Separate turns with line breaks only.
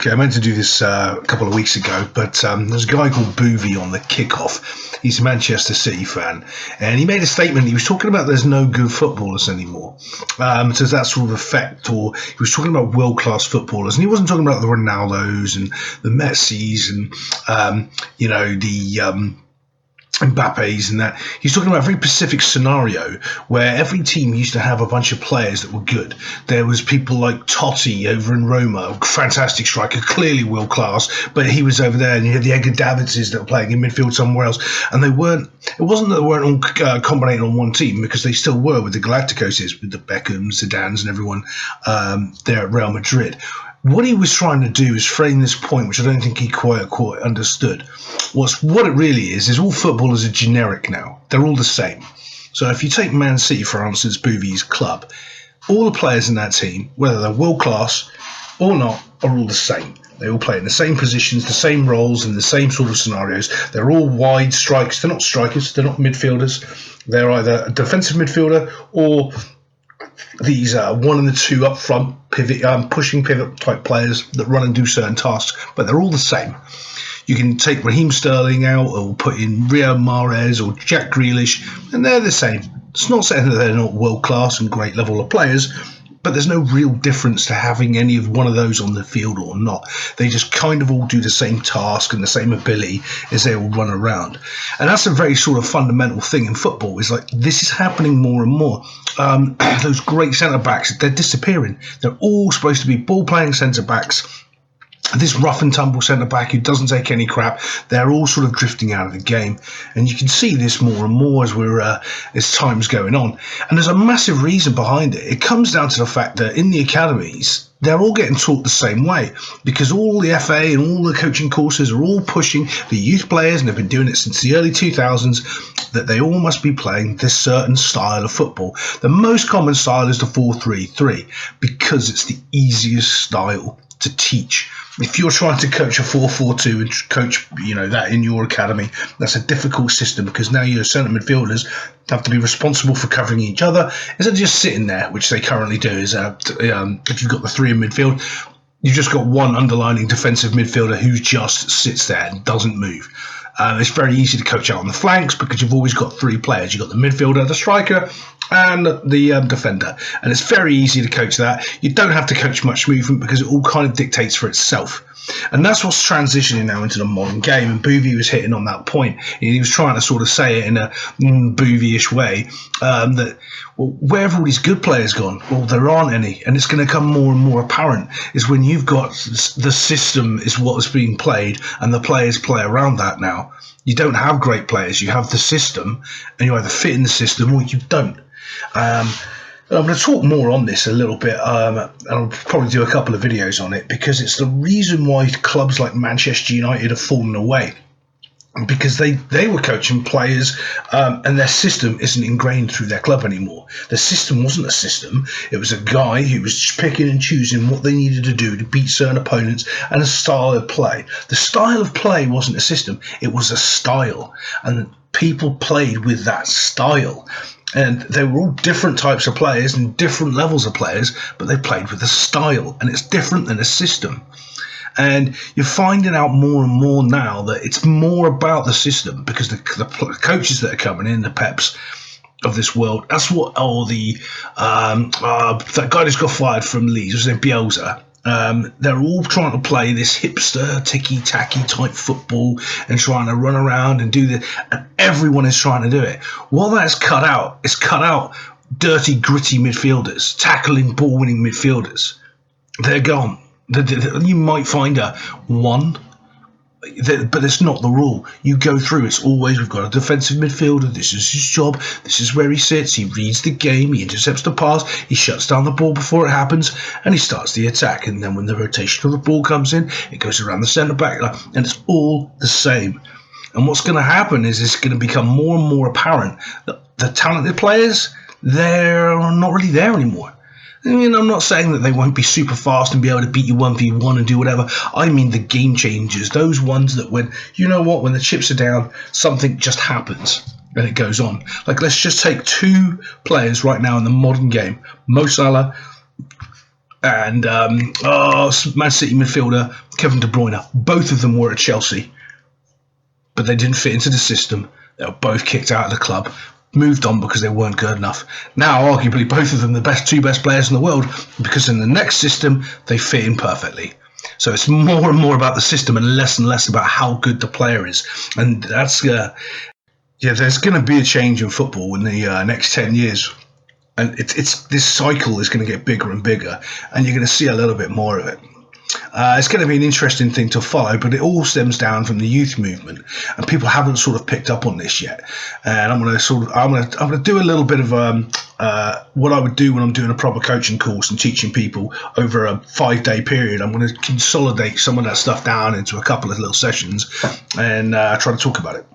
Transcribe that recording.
Okay, I meant to do this a couple of weeks ago, but there's a guy called Boovy on the kickoff. He's a Manchester City fan, and he made a statement. He was talking about there's no good footballers anymore. Does that sort of affect, or he was talking about world-class footballers, and he wasn't talking about the Ronaldos and the Messis and the Mbappe's and that. He's talking about a very specific scenario where every team used to have a bunch of players that were good. There was people like Totti over in Roma, fantastic striker, clearly world class, but he was over there, and you had the Edgar Davidses that were playing in midfield somewhere else, and it wasn't that they weren't all combined on one team, because they still were with the Galacticoses, with the Beckhams, Zidanes and everyone there at Real Madrid. What he was trying to do is frame this point, which I don't think he quite understood. What it really is all footballers are generic now. They're all the same. So if you take Man City, for instance, Boovy's club, all the players in that team, whether they're world class or not, are all the same. They all play in the same positions, the same roles, and the same sort of scenarios. They're all wide strikers. They're not strikers. They're not midfielders. They're either a defensive midfielder or these one and the two up front pivot, pushing pivot type players that run and do certain tasks, but they're all the same. You can take Raheem Sterling out or put in Riyad Mahrez or Jack Grealish, and they're the same. It's not saying that they're not world class and great level of players, but there's no real difference to having any of one of those on the field or not. They just kind of all do the same task and the same ability as they all run around. And that's a very sort of fundamental thing in football, is like this is happening more and more. Those great centre-backs, they're disappearing. They're all supposed to be ball-playing centre-backs. This rough and tumble centre-back who doesn't take any crap, they're all sort of drifting out of the game. And you can see this more and more as time's going on. And there's a massive reason behind it. It comes down to the fact that in the academies, they're all getting taught the same way, because all the FA and all the coaching courses are all pushing the youth players, and they've been doing it since the early 2000s, that they all must be playing this certain style of football. The most common style is the 4-3-3, because it's the easiest style to teach. If you're trying to coach a 4-4-2 and coach, that in your academy, that's a difficult system, because now your centre midfielders have to be responsible for covering each other instead of just sitting there, which they currently do. Is if you've got the three in midfield, you've just got one underlining defensive midfielder who just sits there and doesn't move. It's very easy to coach out on the flanks because you've always got three players. You've got the midfielder, the striker, and the defender. And it's very easy to coach that. You don't have to coach much movement because it all kind of dictates for itself. And that's what's transitioning now into the modern game. And Boovy was hitting on that point. He was trying to sort of say it in a Boovy-ish way, that, well, where have all these good players gone? Well, there aren't any. And it's going to come more and more apparent is when you've got the system is what's being played and the players play around that now. You don't have great players. You have the system, and you either fit in the system or you don't. I'm going to talk more on this a little bit, and I'll probably do a couple of videos on it, because it's the reason why clubs like Manchester United have fallen away, because they were coaching players, and their system isn't ingrained through their club anymore. The system wasn't a system. It was a guy who was picking and choosing what they needed to do to beat certain opponents, and a style of play. The style of play wasn't a system. It was a style, and people played with that style. And they were all different types of players and different levels of players, but they played with a style, and it's different than a system. And you're finding out more and more now that it's more about the system, because the coaches that are coming in, the Peps of this world, that's what that guy just got fired from Leeds, was named Bielsa. They're all trying to play this hipster, ticky-tacky type football and trying to run around and do this, and everyone is trying to do it. What that's cut out is dirty, gritty midfielders, tackling, ball-winning midfielders. They're gone. You might find one, but it's not the rule. You go through, it's always, we've got a defensive midfielder, this is his job, this is where he sits, he reads the game, he intercepts the pass, he shuts down the ball before it happens, and he starts the attack. And then when the rotation of the ball comes in, it goes around the centre-back, and it's all the same. And what's going to happen is it's going to become more and more apparent that the talented players, they're not really there anymore. I mean, I'm not saying that they won't be super fast and be able to beat you 1v1 and do whatever. I mean the game changers, those ones that when the chips are down, something just happens and it goes on. Like, let's just take two players right now in the modern game, Mo Salah and Man City midfielder Kevin De Bruyne. Both of them were at Chelsea, but they didn't fit into the system. They were both kicked out of the club, moved on because they weren't good enough. Now, arguably, both of them the two best players in the world, because in the next system, they fit in perfectly. So it's more and more about the system and less about how good the player is. And that's, there's going to be a change in football in the next 10 years. And it's this cycle is going to get bigger and bigger, and you're going to see a little bit more of it. It's going to be an interesting thing to follow, but it all stems down from the youth movement, and people haven't sort of picked up on this yet. And I'm going to do a little bit of what I would do when I'm doing a proper coaching course and teaching people over a 5-day period. I'm going to consolidate some of that stuff down into a couple of little sessions and try to talk about it.